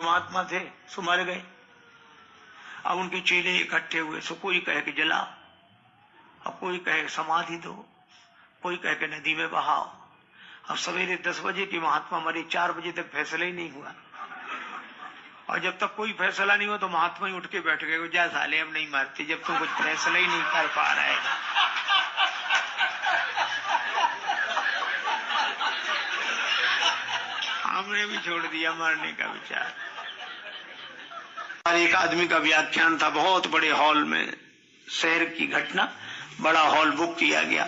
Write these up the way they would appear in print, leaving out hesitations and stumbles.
महात्मा थे सो मर गए। अब उनके चेले इकट्ठे हुए, सो कोई कहे कि जलाओ, अब कोई कहे समाधि दो, कोई कहे कि नदी में बहाओ। अब सवेरे 10 बजे की महात्मा मरे, 4 बजे तक फैसला ही नहीं हुआ। और जब तक कोई फैसला नहीं हुआ तो महात्मा ही उठ के बैठ गए, जा साले अब नहीं मारते जब तुम कुछ फैसला ही नहीं कर पा रहे। हमने भी छोड़ दिया मरने का विचार। एक आदमी का व्याख्यान था बहुत बड़े हॉल में, शहर की घटना, बड़ा हॉल बुक किया गया।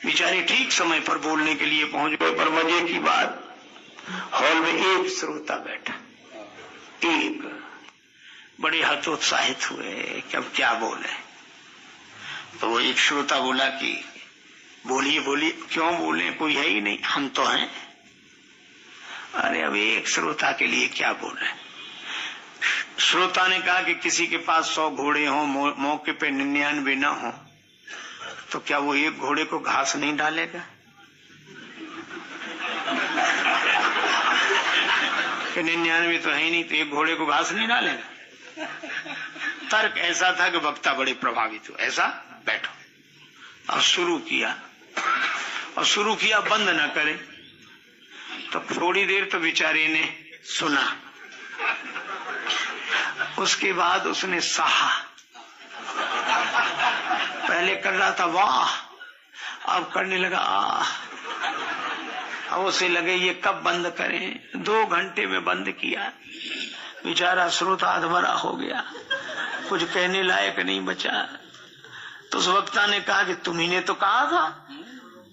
बेचारे ठीक समय पर बोलने के लिए पहुंच गए, पर मजे की बात हॉल में एक श्रोता बैठा, एक। बड़े हतोत्साहित हुए कि अब क्या बोले। तो वो एक श्रोता बोला कि बोलिए बोलिए। क्यों बोले, कोई है ही नहीं, हम तो हैं। अरे अब एक श्रोता के लिए क्या बोले। श्रोता ने कहा कि किसी के पास 100 घोड़े हो, मौके पे 99 ना हो, तो क्या वो एक घोड़े को घास नहीं डालेगा? कि 99 तो है ही नहीं, तो एक घोड़े को घास नहीं डालेगा। तर्क ऐसा था कि वक्ता बड़े प्रभावित हुए। ऐसा बैठो। और शुरू किया, बंद न करे। तो थोड़ी देर तो बेचारे ने सुना, उसके बाद उसने सहा। पहले कर रहा था वाह, अब करने लगा आह। अब उसे लगे ये कब बंद करें, 2 घंटे में बंद किया। बेचारा श्रोता अधमरा हो गया, कुछ कहने लायक नहीं बचा। तो उस वक्ता ने कहा कि तुम्ही ने तो कहा था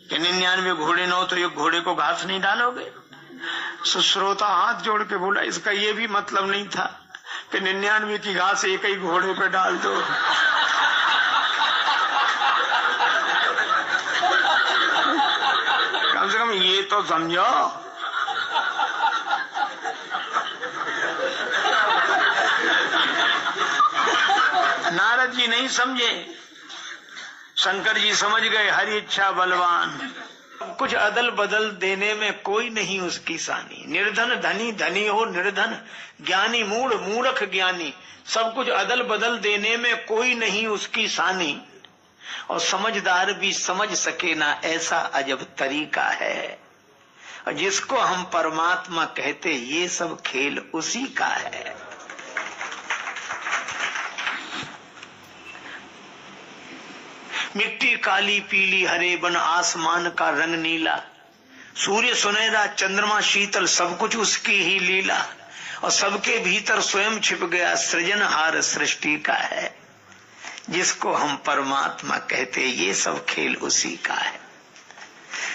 कि 99 घोड़े न हो तो एक घोड़े को घास नहीं डालोगे। श्रोता हाथ जोड़ के बोला, इसका ये भी मतलब नहीं था कि 99 की घास एक ही घोड़े पे डाल दो। कम से कम ये तो समझो। नारद जी नहीं समझे, शंकर जी समझ गए। हरि इच्छा बलवान। कुछ अदल बदल देने में कोई नहीं उसकी सानी। निर्धन धनी, धनी हो निर्धन, ज्ञानी मूढ़, मूर्ख ज्ञानी, सब कुछ अदल बदल देने में कोई नहीं उसकी सानी। और समझदार भी समझ सके ना, ऐसा अजब तरीका है। और जिसको हम परमात्मा कहते, ये सब खेल उसी का है। मिट्टी काली पीली हरे बन, आसमान का रंग नीला, सूर्य सुनहरा चंद्रमा शीतल, सब कुछ उसकी ही लीला। और सबके भीतर स्वयं छिप गया, सृजनहार सृष्टि का है। जिसको हम परमात्मा कहते, ये सब खेल उसी का है।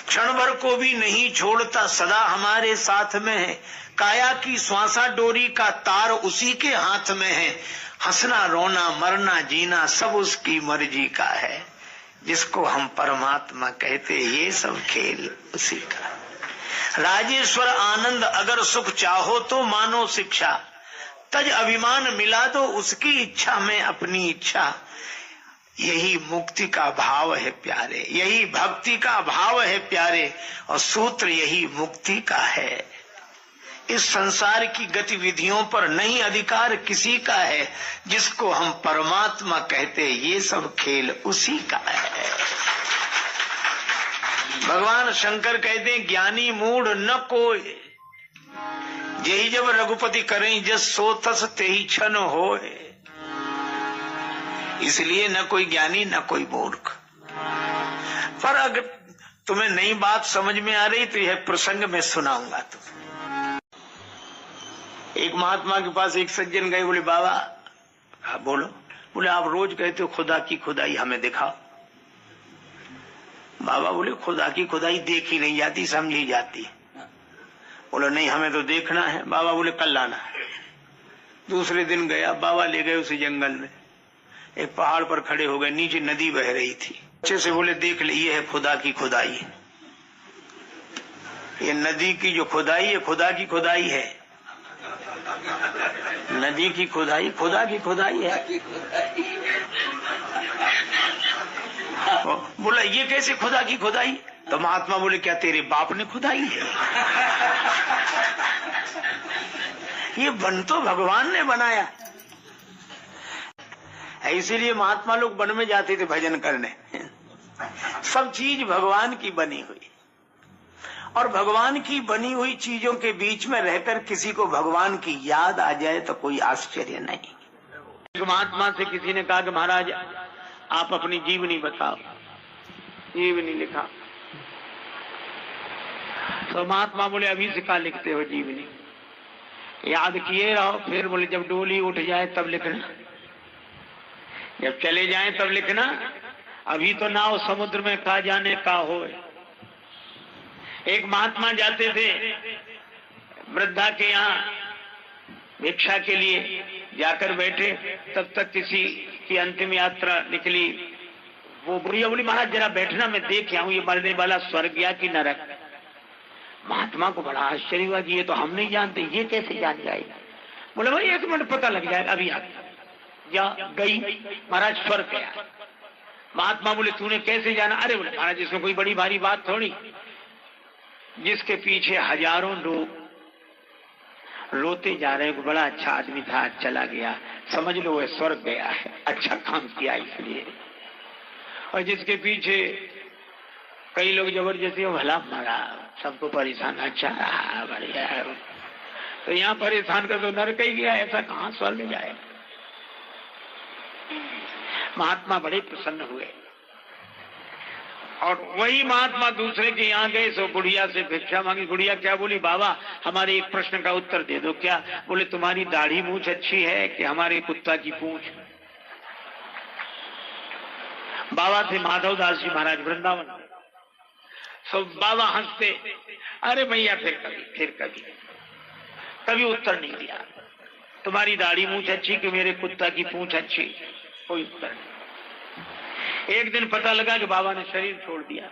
क्षण भर को भी नहीं छोड़ता, सदा हमारे साथ में है। काया की श्वासा डोरी का तार उसी के हाथ में है। हंसना रोना मरना जीना सब उसकी मर्जी का है। जिसको हम परमात्मा कहते, ये सब खेल उसी का है। राजेश्वर आनंद अगर सुख चाहो तो मानो शिक्षा, तज अभिमान मिला दो उसकी इच्छा में अपनी इच्छा। यही मुक्ति का भाव है प्यारे, यही भक्ति का भाव है प्यारे, और सूत्र यही मुक्ति का है। इस संसार की गतिविधियों पर नहीं अधिकार किसी का है। जिसको हम परमात्मा कहते, ये सब खेल उसी का है। भगवान शंकर कहते हैं, ज्ञानी मूढ़ न कोय, यही जब रघुपति करें जस सो तस तेहि क्षण होए। इसलिए न कोई ज्ञानी न कोई मूर्ख। पर अगर तुम्हें नई बात समझ में आ रही तो यह प्रसंग में सुनाऊंगा। तुम्हें एक महात्मा के पास एक सज्जन गए, बोले बाबा। हाँ बोलो। बोले आप रोज कहते हो खुदा की खुदाई, हमें दिखाओ। बाबा बोले खुदा की खुदाई देखी नहीं जाती, समझी जाती। बोले नहीं हमें तो देखना है। बाबा बोले कल लाना। दूसरे दिन गया, बाबा ले गए उसी जंगल में। एक पहाड़ पर खड़े हो गए, नीचे नदी बह रही थी। अच्छे से बोले देख ले, ये है खुदा की खुदाई। ये नदी की जो खुदाई है, खुदा की खुदाई है। नदी की खुदाई खुदा की खुदाई है। बोला ये कैसे खुदा की खुदाई? तो महात्मा बोले क्या तेरे बाप ने खुदाई है? ये वन तो भगवान ने बनाया। इसीलिए महात्मा लोग वन में जाते थे भजन करने। सब चीज भगवान की बनी हुई, और भगवान की बनी हुई चीजों के बीच में रहकर किसी को भगवान की याद आ जाए तो कोई आश्चर्य नहीं। एक महात्मा से किसी ने कहा कि महाराज आप अपनी जीवनी बताओ। जीवनी लिखा तो महात्मा बोले अभी से क्या लिखते हो जीवनी? याद किए रहो। फिर बोले जब डोली उठ जाए तब लिखना, जब चले जाए तब लिखना, अभी तो नाव समुद्र में का जाने का हो। एक महात्मा जाते थे वृद्धा के यहाँ भिक्षा के लिए, जाकर बैठे तब तक किसी की अंतिम यात्रा निकली। वो बुढ़िया बोली महाराज जरा बैठना, मैं देख आऊं ये मरने वाला स्वर्ग या कि नरक। महात्मा को बड़ा आश्चर्य हुआ कि ये तो हम नहीं जानते, ये कैसे जान जाएगा? बोले भाई 1 मिनट पता लग जाएगा, अभी आ जा गई महाराज स्वर्ग गया। महात्मा बोले तूने कैसे जाना? अरे बोले महाराज इसमें कोई बड़ी भारी बात थोड़ी, जिसके पीछे हजारों लोग रोते जा रहे हैं, बड़ा अच्छा आदमी था चला गया, समझ लो वह स्वर्ग गया है, अच्छा काम किया इसलिए। और जिसके पीछे कई लोग जबरदस्ती भला मरा, सबको परेशान, अच्छा रहा बढ़िया, तो यहाँ परेशान कर तो नरक ही गया, ऐसा कहां स्वर्ग जाए? महात्मा बड़े प्रसन्न हुए। और वही महात्मा दूसरे के यहाँ गए, सो गुड़िया से भिक्षा मांगी। गुड़िया क्या बोली? बाबा हमारे एक प्रश्न का उत्तर दे दो। क्या? बोले तुम्हारी दाढ़ी मूछ अच्छी है कि हमारे कुत्ता की पूंछ? बाबा थे माधव दास जी महाराज वृंदावन। सो बाबा हंसते, अरे भैया फिर कभी कभी उत्तर नहीं दिया। तुम्हारी दाढ़ी मूछ अच्छी कि मेरे कुत्ता की पूंछ अच्छी? कोई उत्तर नहीं। एक दिन पता लगा कि बाबा ने शरीर छोड़ दिया।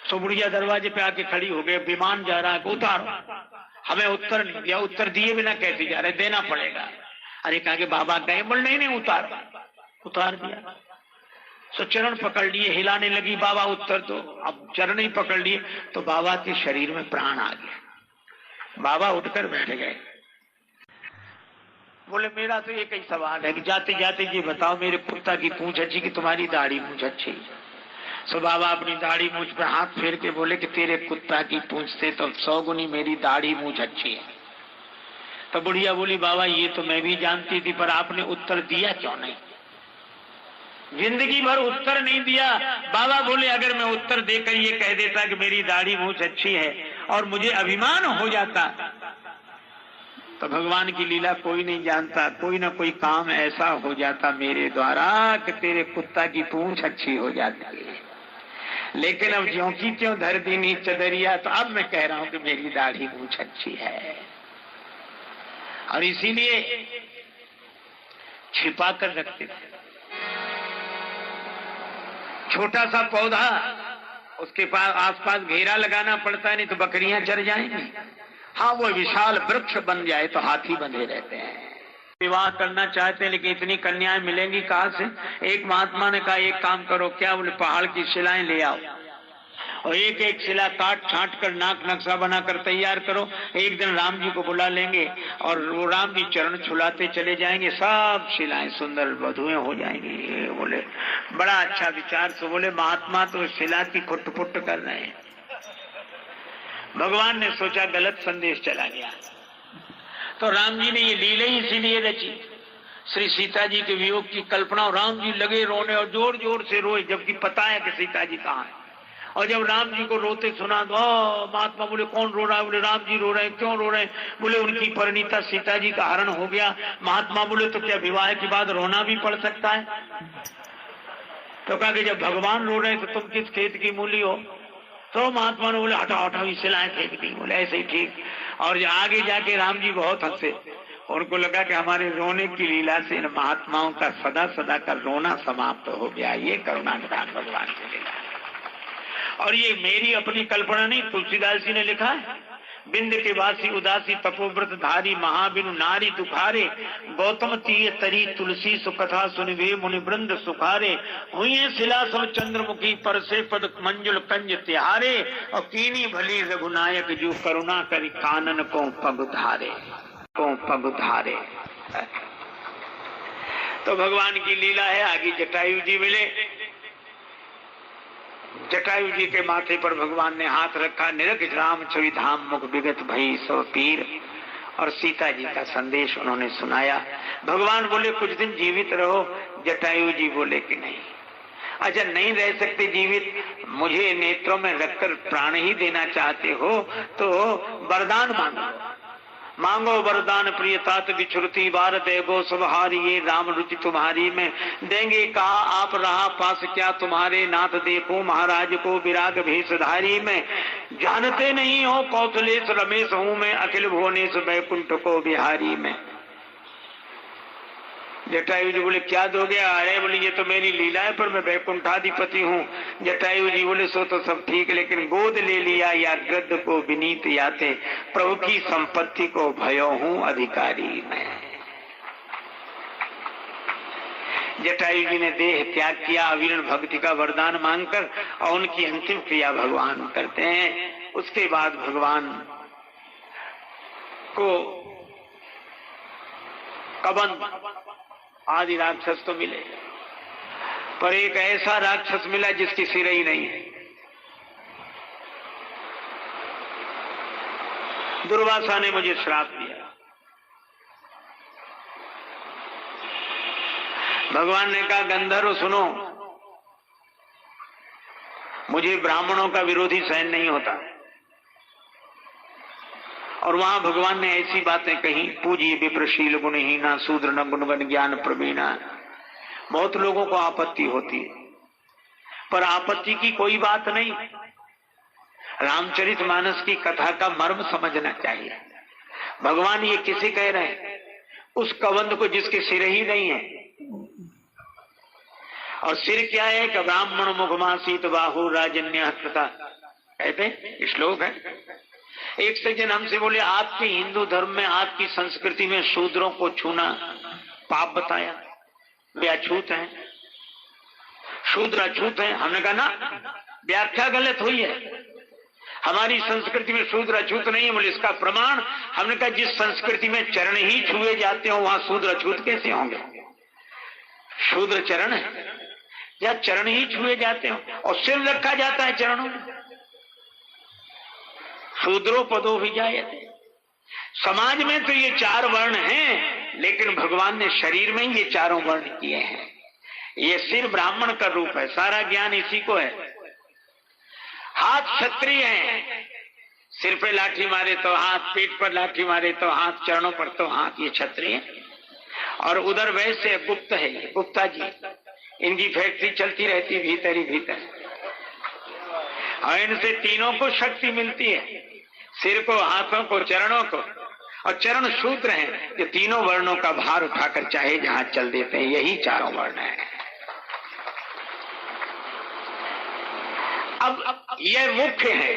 तो बुढ़िया दरवाजे पे आके खड़ी हो गए, विमान जा रहा है, उतारो। हमें उत्तर नहीं दिया, उत्तर दिए बिना कैसे जा रहे, देना पड़ेगा। अरे कहा कि बाबा गए, बोल नहीं उतार दिया। तो चरण पकड़ लिए, हिलाने लगी, बाबा उत्तर दो। अब चरण ही पकड़ लिए तो बाबा के शरीर में प्राण आ गया। बाबा उठकर बैठ गए। बोले मेरा तो एक ही सवाल है कि जाते जाते ये बताओ मेरे कुत्ता की पूंछ अच्छी कि तुम्हारी दाढ़ी मूछ अच्छी? सो बाबा अपनी दाढ़ी मूछ पे हाथ फेर के बोले कि तेरे कुत्ता की पूंछ से तो 100 गुनी मेरी दाढ़ी मूछ अच्छी है। तो बुढ़िया बोली बाबा ये तो मैं भी जानती थी, पर आपने उत्तर दिया क्यों नहीं? जिंदगी भर उत्तर नहीं दिया। बाबा बोले अगर मैं उत्तर देकर ये कह देता कि मेरी दाढ़ी मूछ अच्छी है और मुझे अभिमान हो जाता तो भगवान की लीला कोई नहीं जानता, कोई ना कोई काम ऐसा हो जाता मेरे द्वारा कि तेरे कुत्ता की पूंछ अच्छी हो जाती है। लेकिन अब ज्यों की त्यों धर दी नीच चदरिया, तो अब मैं कह रहा हूं कि मेरी दाढ़ी पूंछ अच्छी है। और इसीलिए छिपा कर रखते थे। छोटा सा पौधा, उसके पास आसपास घेरा लगाना पड़ता है, नहीं तो बकरियां चर जाएंगी। हाँ वो विशाल वृक्ष बन जाए तो हाथी बंधे रहते हैं। विवाह करना चाहते हैं लेकिन इतनी कन्याएं मिलेंगी कहां से? एक महात्मा ने कहा एक काम करो, क्या? बोले पहाड़ की शिलाएं ले आओ और एक एक शिला काट छांट कर नाक नक्शा बनाकर तैयार करो। एक दिन राम जी को बुला लेंगे और वो राम जी चरण छुलाते चले जाएंगे, सब शिलाएं सुंदर वधुएं हो जाएंगी। बोले बड़ा अच्छा विचार। तो बोले महात्मा तो शिला की फुट फुट कर रहे हैं। भगवान ने सोचा गलत संदेश चला गया, तो राम जी ने ये लीला ही इसीलिए रची। श्री सीता जी के वियोग की कल्पना, और राम जी लगे रोने और जोर जोर से रोए, जबकि पता है कि सीता जी कहाँ है। और जब राम जी को रोते सुना तो महात्मा बोले कौन रो रहा है? बोले राम जी रो रहे हैं। क्यों रो रहे हैं? बोले उनकी परिणीता सीता जी का हरण हो गया। महात्मा बोले तो क्या विवाह के बाद रोना भी पड़ सकता है? तो कहा कि जब भगवान रो रहे हैं तो तुम किस खेत की मूली हो? तो महात्मा ने बोले हटाओ शिलाएं फेंक दी। बोले ऐसे ही ठीक। और आगे जाके राम जी बहुत हंसे, उनको लगा कि हमारे रोने की लीला से इन महात्माओं का सदा सदा का रोना समाप्त हो गया। ये करुणा निधान भगवान की लीला। और ये मेरी अपनी कल्पना नहीं, तुलसीदास जी ने लिखा है। बिंद के वासी उदासी तपोव्रत धारी महाबिनु नारी दुखारे, गौतम तीय तरी तुलसी सुकथा सुनिवे मुनि वृंद सुखारे, हुई शिला सब चंद्रमुखी पर से पद मंजुल कंज तिहारे, और कीनी भली रघुनायक जो करुणा करी कानन को पग धारे। को पग धारे। तो भगवान की लीला है। आगे जटायु जी मिले, जटायु जी के माथे पर भगवान ने हाथ रखा। निरख राम छवि धाम मुख विगत भई सो पीर, और सीता जी का संदेश उन्होंने सुनाया। भगवान बोले कुछ दिन जीवित रहो। जटायु जी बोले कि नहीं, अच्छा नहीं रह सकते जीवित, मुझे नेत्रों में रखकर प्राण ही देना चाहते हो तो वरदान मांगो। मांगो वरदान प्रिय तात बिछुरती बार देगो सबहारी, ये राम रुचि तुम्हारी में देंगे। कहा आप रहा पास क्या तुम्हारे नाथ, देखो महाराज को विराग भेषधारी में। जानते नहीं हो कौशलेश रमेश हूँ मैं, अखिल भुवनेश वैकुंठ को बिहारी में। जटायु जी बोले क्या दोगे? अरे बोले ये तो मेरी लीला है, पर मैं वैकुंठाधिपति हूँ। जटायु जी बोले सो तो सब ठीक, लेकिन गोद ले लिया या गद्द को विनीत याते, प्रभु की संपत्ति को भयो हूँ अधिकारी मैं। जटायु जी ने देह त्याग किया अविरण भक्ति का वरदान मांगकर, और उनकी अंतिम क्रिया भगवान करते हैं। उसके बाद भगवान को कबंध आदि राक्षस तो मिले, पर एक ऐसा राक्षस मिला जिसकी सिर ही नहीं है। दुर्वासा ने मुझे श्राप दिया। भगवान ने कहा गंधर्व सुनो, मुझे ब्राह्मणों का विरोधी सहन नहीं होता। और वहां भगवान ने ऐसी बातें कही, पूजी विप्रशील गुणहीना शूद्र न गुणगण ज्ञान प्रवीणा। बहुत लोगों को आपत्ति होती है, पर आपत्ति की कोई बात नहीं। रामचरितमानस की कथा का मर्म समझना चाहिए। भगवान ये किसे कह रहे हैं? उस कबंध को जिसके सिर ही नहीं है। और सिर क्या है कि ब्राह्मण मुखमासीत बाहु राजन्य कृता, कहते श्लोक है। एक सज्जन हमसे बोले आपके हिंदू धर्म में, आपकी संस्कृति में शूद्रों को छूना पाप बताया, वे अछूत हैं, शूद्र अछूत हैं। हमने कहा ना, व्याख्या गलत हुई है। हमारी संस्कृति में शूद्र अछूत नहीं है। बोले इसका प्रमाण? हमने कहा जिस संस्कृति में चरण ही छुए जाते हो वहां शूद्र अछूत कैसे होंगे? शूद्र चरण है या चरण ही छुए जाते हो, और सिर रखा जाता है चरणों में। शूद्रो पदो विजायते। समाज में तो ये चार वर्ण हैं, लेकिन भगवान ने शरीर में ये चारों वर्ण किए हैं। ये सिर ब्राह्मण का रूप है, सारा ज्ञान इसी को है। हाथ क्षत्रिय हैं, सिर पे लाठी मारे तो हाथ, पीठ पर लाठी मारे तो हाथ, चरणों पर तो हाथ, ये क्षत्रिय। और उधर वैसे गुप्त है, ये गुप्ता जी, इनकी फैक्ट्री चलती रहती भीतर ही भीतर, और इनसे तीनों को शक्ति मिलती है, सिर को, हाथों को, चरणों को। और चरण शूद्र हैं जो तीनों वर्णों का भार उठाकर चाहे जहां चल देते हैं। यही चारों वर्ण हैं। अब यह मुख्य है,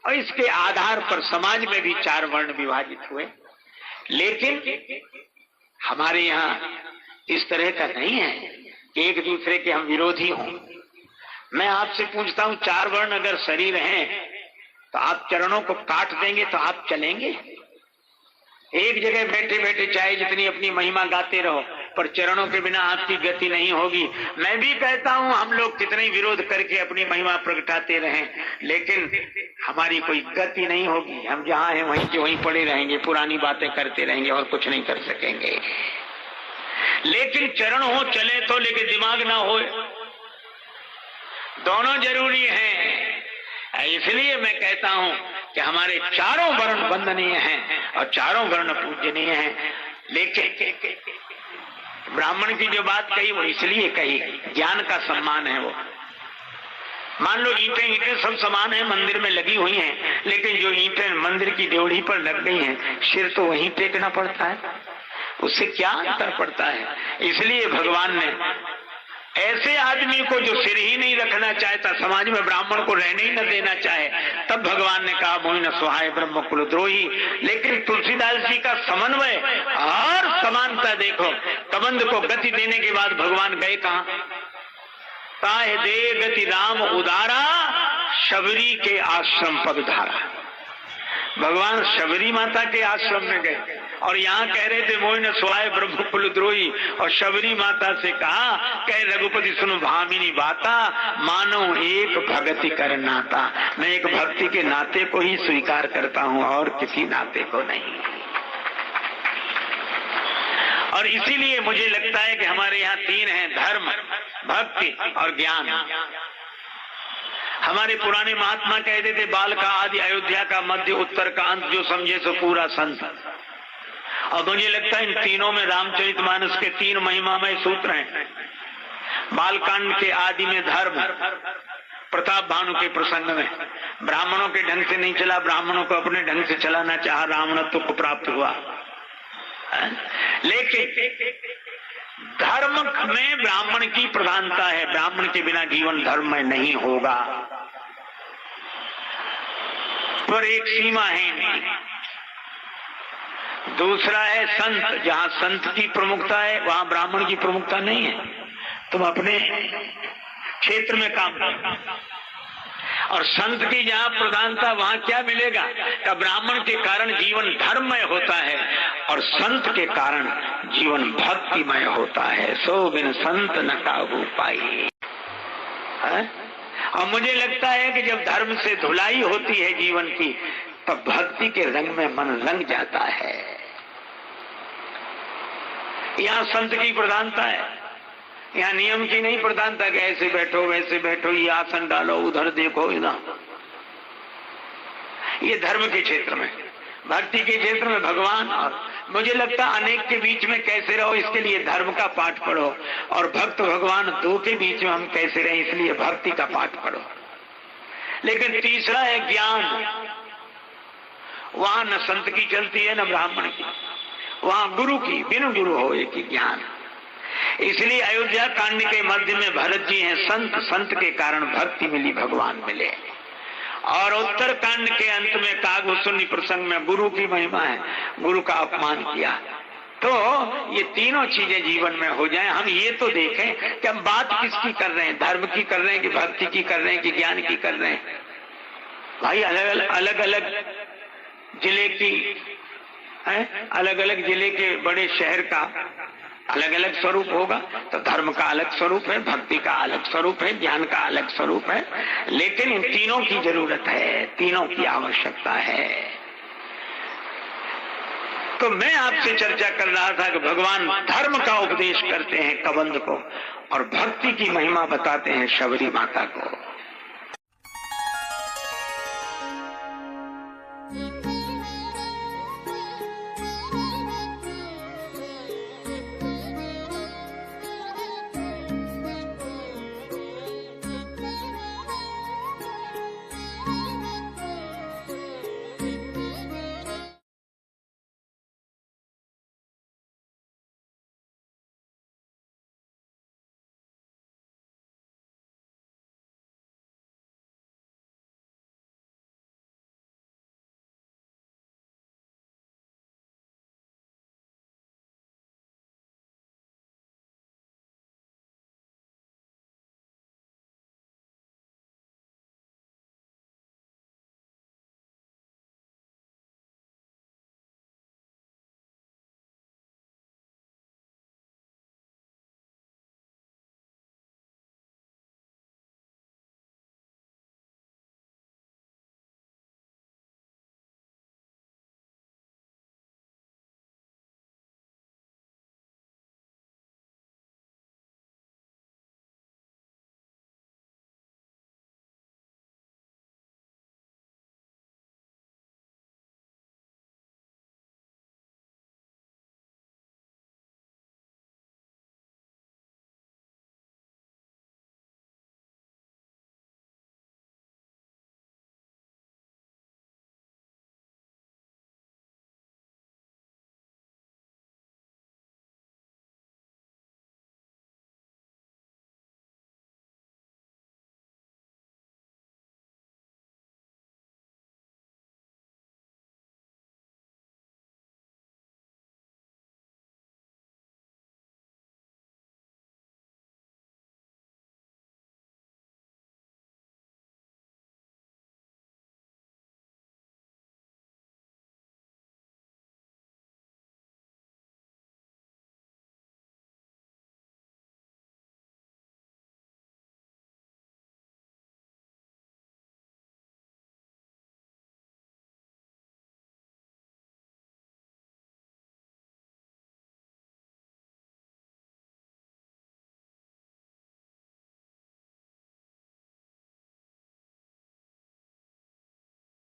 और इसके आधार पर समाज में भी चार वर्ण विभाजित हुए। लेकिन हमारे यहाँ इस तरह का नहीं है कि एक दूसरे के हम विरोधी हों। मैं आपसे पूछता हूं, चार वर्ण अगर शरीर हैं तो आप चरणों को काट देंगे तो आप चलेंगे? एक जगह बैठे बैठे चाहे जितनी अपनी महिमा गाते रहो, पर चरणों के बिना आपकी गति नहीं होगी। मैं भी कहता हूं हम लोग कितने ही विरोध करके अपनी महिमा प्रगटाते रहें, लेकिन हमारी कोई गति नहीं होगी। हम जहां हैं वहीं के वहीं पड़े रहेंगे, पुरानी बातें करते रहेंगे और कुछ नहीं कर सकेंगे। लेकिन चरण हो चले तो, लेकिन दिमाग ना हो, दोनों जरूरी हैं। इसलिए मैं कहता हूं कि हमारे चारों वर्ण वंदनीय हैं और चारों वर्ण पूजनीय हैं। लेकिन ब्राह्मण की जो बात कही वो इसलिए कही, ज्ञान का सम्मान है वो। मान लो ईंटें सब समान है, मंदिर में लगी हुई हैं, लेकिन जो ईंटें मंदिर की ड्योढ़ी पर लग गई हैं, सिर तो वहीं टेकना पड़ता है, उससे क्या अंतर पड़ता है। इसलिए भगवान ने ऐसे आदमी को जो सिर ही नहीं रखना चाहता, समाज में ब्राह्मण को रहने ही न देना चाहे, तब भगवान ने कहा मोहि न सुहाय ब्रह्म कुलद्रोही। लेकिन तुलसीदास जी का समन्वय और समानता देखो। कबंध को गति देने के बाद भगवान गए कहां? ताहे दे गति राम उदारा, शबरी के आश्रम पद धारा। भगवान शबरी माता के आश्रम में गए। और यहाँ कह रहे थे मोहि न सोहाय ब्रह्म कुलद्रोही, और शबरी माता से कहा, कह रघुपति सुनो भामिनी बाता, मानो एक भक्ति कर नाता। मैं एक भक्ति के नाते को ही स्वीकार करता हूँ और किसी नाते को नहीं। और इसीलिए मुझे लगता है कि हमारे यहाँ तीन हैं, धर्म, भक्ति और ज्ञान। हमारे पुराने महात्मा कहते थे, बाल का आदि अयोध्या का मध्य उत्तर का अंत, जो समझे सो पूरा संत। और मुझे लगता है इन तीनों में रामचरितमानस के तीन महिमामय सूत्र हैं। बालकांड के आदि में धर्म, प्रताप भानु के प्रसंग में ब्राह्मणों के ढंग से नहीं चला, ब्राह्मणों को अपने ढंग से चलाना चाहा, रावणत्व को प्राप्त हुआ। लेकिन धर्म में ब्राह्मण की प्रधानता है, ब्राह्मण के बिना जीवन धर्म में नहीं होगा, पर एक सीमा है। दूसरा है संत, जहां संत की प्रमुखता है वहां ब्राह्मण की प्रमुखता नहीं है। तुम अपने क्षेत्र में काम करो, और संत की जहां प्रधानता वहां क्या मिलेगा कि ब्राह्मण के कारण जीवन धर्ममय होता है और संत के कारण जीवन भक्तिमय होता है। सो बिन संत न काबू पाई। और मुझे लगता है कि जब धर्म से धुलाई होती है जीवन की, तब भक्ति के रंग में मन रंग जाता है। यहाँ संत की प्रधानता है, यहाँ नियम की नहीं प्रधानता कि ऐसे बैठो वैसे बैठो, ये आसन डालो उधर देखो ना। ये धर्म के क्षेत्र में। भक्ति के क्षेत्र में भगवान और मुझे लगता है अनेक के बीच में कैसे रहो, इसके लिए धर्म का पाठ पढ़ो, और भक्त भगवान दो के बीच में हम कैसे रहे, इसलिए भक्ति का पाठ पढ़ो। लेकिन तीसरा है ज्ञान। वहां न संत की चलती है न ब्राह्मण की, वहां गुरु की, बिन गुरु हो एक ज्ञान। इसलिए अयोध्या कांड के मध्य में भरत जी हैं संत, संत के कारण भक्ति मिली, भगवान मिले। और उत्तर कांड के अंत में कागभूषणी प्रसंग में गुरु की महिमा है, गुरु का अपमान किया। तो ये तीनों चीजें जीवन में हो जाएं, हम ये तो देखें कि हम बात किसकी कर रहे हैं, धर्म की कर रहे हैं कि भक्ति की कर रहे हैं कि ज्ञान की कर रहे हैं। भाई अलग अलग जिले की है, अलग अलग जिले के बड़े शहर का अलग अलग स्वरूप होगा। तो धर्म का अलग स्वरूप है, भक्ति का अलग स्वरूप है, ज्ञान का अलग स्वरूप है, लेकिन इन तीनों की जरूरत है, तीनों की आवश्यकता है। तो मैं आपसे चर्चा कर रहा था कि भगवान धर्म का उपदेश करते हैं कबंध को और भक्ति की महिमा बताते हैं शबरी माता को।